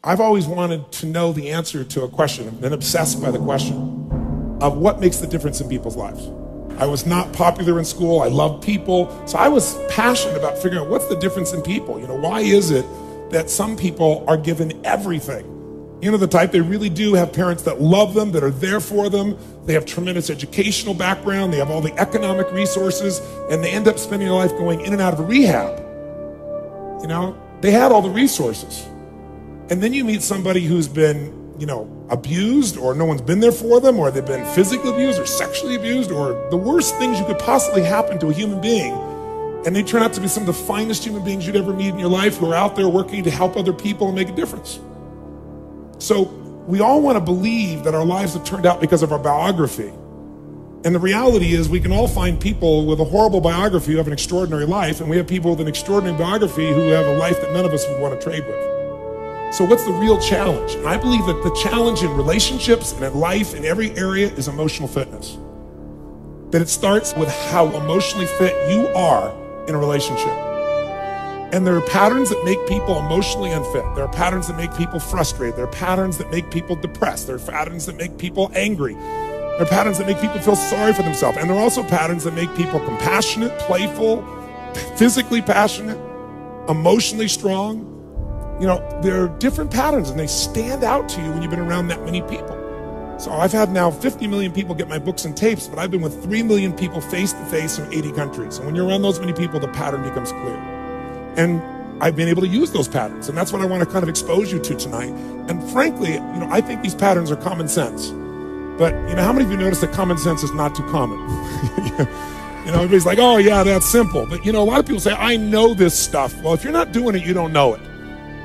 I've always wanted to know the answer to a question. I've been obsessed by the question of what makes the difference in people's lives. I was not popular in school. I loved people. So I was passionate about figuring out what's the difference in people. Why is it that some people are given everything? The type, they really do have parents that love them, that are there for them. They have tremendous educational background. They have all the economic resources, and they end up spending their life going in and out of a rehab. They had all the resources. And then you meet somebody who's been, abused, or no one's been there for them, or they've been physically abused or sexually abused, or the worst things you could possibly happen to a human being. And they turn out to be some of the finest human beings you'd ever meet in your life, who are out there working to help other people and make a difference. So we all want to believe that our lives have turned out because of our biography. And the reality is we can all find people with a horrible biography who have an extraordinary life, and we have people with an extraordinary biography who have a life that none of us would want to trade with. So what's the real challenge? And I believe that the challenge in relationships and in life in every area is emotional fitness. That it starts with how emotionally fit you are in a relationship. And there are patterns that make people emotionally unfit. There are patterns that make people frustrated. There are patterns that make people depressed. There are patterns that make people angry. There are patterns that make people feel sorry for themselves. And there are also patterns that make people compassionate, playful, physically passionate, emotionally strong. There are different patterns, and they stand out to you when you've been around that many people. So I've had now 50 million people get my books and tapes, but I've been with 3 million people face to face in 80 countries. And when you're around those many people, the pattern becomes clear. And I've been able to use those patterns, and that's what I want to kind of expose you to tonight. And frankly, I think these patterns are common sense. But how many of you notice that common sense is not too common? Everybody's like, oh yeah, that's simple. But a lot of people say, I know this stuff. Well, if you're not doing it, you don't know it.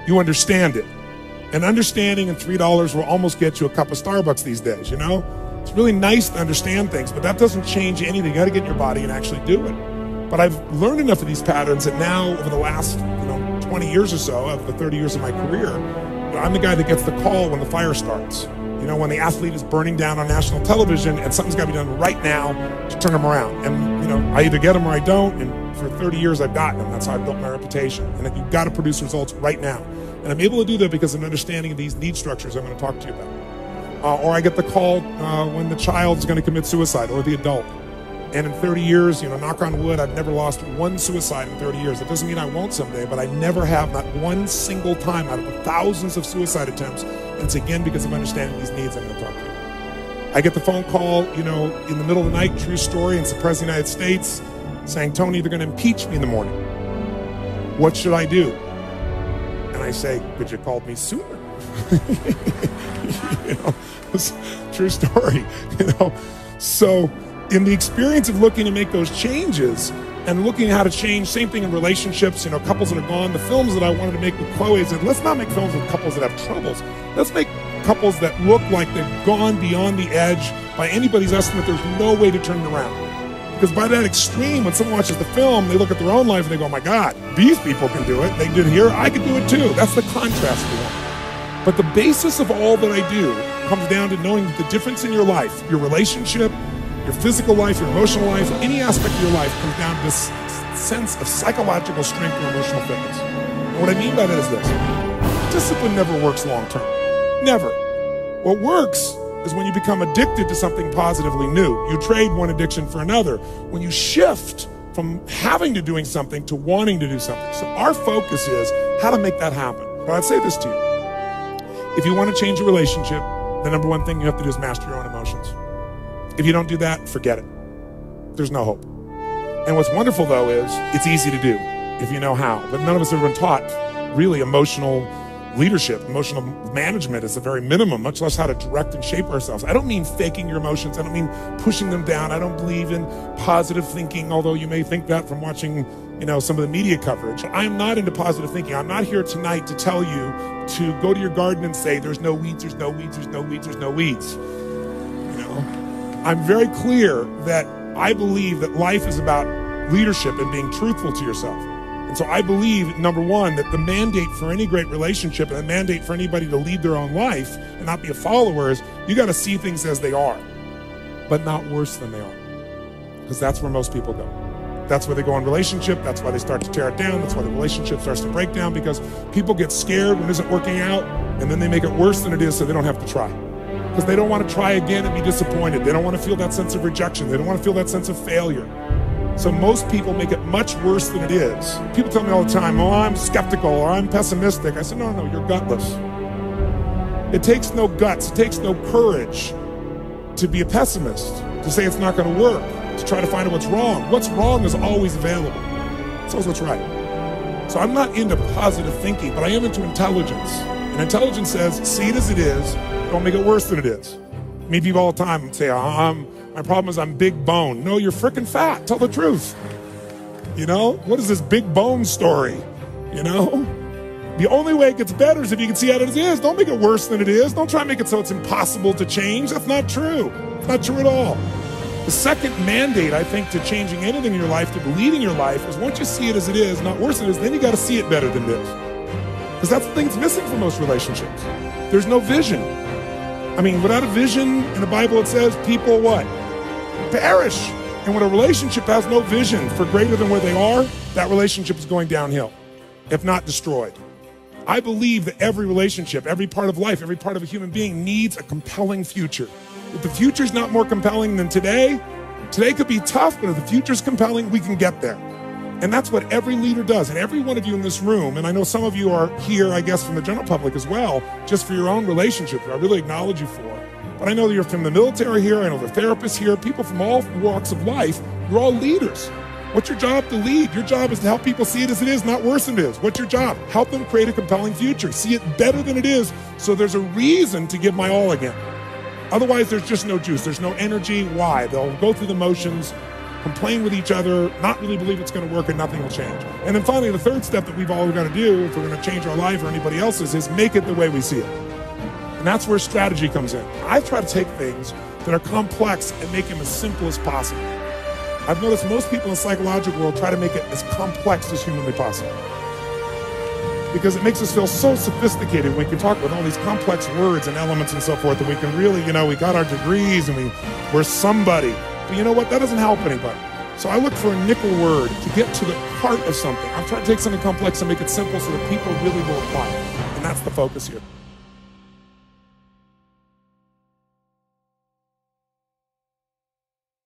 You understand it. And understanding and $3 will almost get you a cup of Starbucks these days, It's really nice to understand things, but that doesn't change anything. You got to get in your body and actually do it. But I've learned enough of these patterns that now, over the last 20 years or so, of the 30 years of my career, I'm the guy that gets the call when the fire starts. When the athlete is burning down on national television and something's got to be done right now to turn them around. And, I either get them or I don't. And for 30 years, I've gotten them. That's how I've built my reputation. And that you've got to produce results right now. And I'm able to do that because of an understanding of these need structures I'm going to talk to you about. Or I get the call when the child's going to commit suicide, or the adult. And in 30 years, knock on wood, I've never lost one suicide in 30 years. It doesn't mean I won't someday, but I never have, not one single time out of the thousands of suicide attempts. And it's again because of understanding these needs I'm going to talk to you. I get the phone call, in the middle of the night, true story, and it's the President of the United States saying, Tony, they're going to impeach me in the morning. What should I do? And I say, could you called me sooner? True story, So in the experience of looking to make those changes and looking at how to change, same thing in relationships, couples that are gone, the films that I wanted to make with Chloe said, let's not make films with couples that have troubles. Let's make couples that look like they've gone beyond the edge. By anybody's estimate, there's no way to turn it around. Because by that extreme, when someone watches the film, they look at their own life and they go, oh my God, these people can do it. They did it here, I can do it too. That's the contrast we want. But the basis of all that I do comes down to knowing that the difference in your life, your relationship, your physical life, your emotional life, any aspect of your life comes down to this sense of psychological strength or emotional fitness. And what I mean by that is this. Discipline never works long term. Never. What works is when you become addicted to something positively new. You trade one addiction for another. When you shift from having to doing something to wanting to do something. So our focus is how to make that happen. But I'd say this to you. If you want to change a relationship, the number one thing you have to do is master your own emotions. If you don't do that, forget it. There's no hope. And what's wonderful, though, is it's easy to do if you know how. But none of us have been taught really emotional leadership, emotional management is the very minimum, much less how to direct and shape ourselves. I don't mean faking your emotions. I don't mean pushing them down. I don't believe in positive thinking, although you may think that from watching, some of the media coverage. I'm not into positive thinking. I'm not here tonight to tell you to go to your garden and say, there's no weeds, there's no weeds, there's no weeds, there's no weeds. I'm very clear that I believe that life is about leadership and being truthful to yourself. And so I believe, number one, that the mandate for any great relationship and the mandate for anybody to lead their own life and not be a follower is you got to see things as they are, but not worse than they are. Because that's where most people go. That's where they go in relationship. That's why they start to tear it down. That's why the relationship starts to break down, because people get scared when it isn't working out. and then they make it worse than it is so they don't have to try. Because they don't want to try again and be disappointed. They don't want to feel that sense of rejection. They don't want to feel that sense of failure. So most people make it much worse than it is. People tell me all the time, oh, I'm skeptical or I'm pessimistic. I said, no, you're gutless. It takes no guts, it takes no courage to be a pessimist, to say it's not going to work, to try to find out what's wrong. What's wrong is always available. It's always what's right. So I'm not into positive thinking, but I am into intelligence. And intelligence says, see it as it is, don't make it worse than it is. I meet people all the time and say, my problem is I'm big bone. No, you're freaking fat. Tell the truth. You know, what is this big bone story? You know, the only way it gets better is if you can see it as it is. Don't make it worse than it is. Don't try to make it so it's impossible to change. That's not true. It's not true at all. The second mandate, I think, to changing anything in your life, to leading your life, is once you see it as it is, not worse than it is, then you got to see it better than it is. Because that's the thing that's missing from most relationships. There's no vision. I mean, without a vision, in the Bible it says people what? Perish. And when a relationship has no vision for greater than where they are, that relationship is going downhill, if not destroyed. I believe that every relationship, every part of life, every part of a human being needs a compelling future. If the future's not more compelling than today could be tough, but if the future's compelling, we can get there. And that's what every leader does. And every one of you in this room, and I know some of you are here, I guess, from the general public as well, just for your own relationship, I really acknowledge you for. But I know that you're from the military here, I know the therapists here, people from all walks of life, you're all leaders. What's your job? To lead. Your job is to help people see it as it is, not worse than it is. What's your job? Help them create a compelling future. See it better than it is, so there's a reason to give my all again. Otherwise, there's just no juice. There's no energy. Why? They'll go through the motions, complain with each other, not really believe it's going to work, and nothing will change. And then finally, the third step that we've all got to do if we're going to change our life or anybody else's is make it the way we see it. And that's where strategy comes in. I try to take things that are complex and make them as simple as possible. I've noticed most people in the psychological world try to make it as complex as humanly possible. Because it makes us feel so sophisticated when we can talk with all these complex words and elements and so forth, that we can really, we got our degrees and we're somebody. But you know what? That doesn't help anybody. So I look for a nickel word to get to the heart of something. I'm trying to take something complex and make it simple so that people really will apply it. And that's the focus here.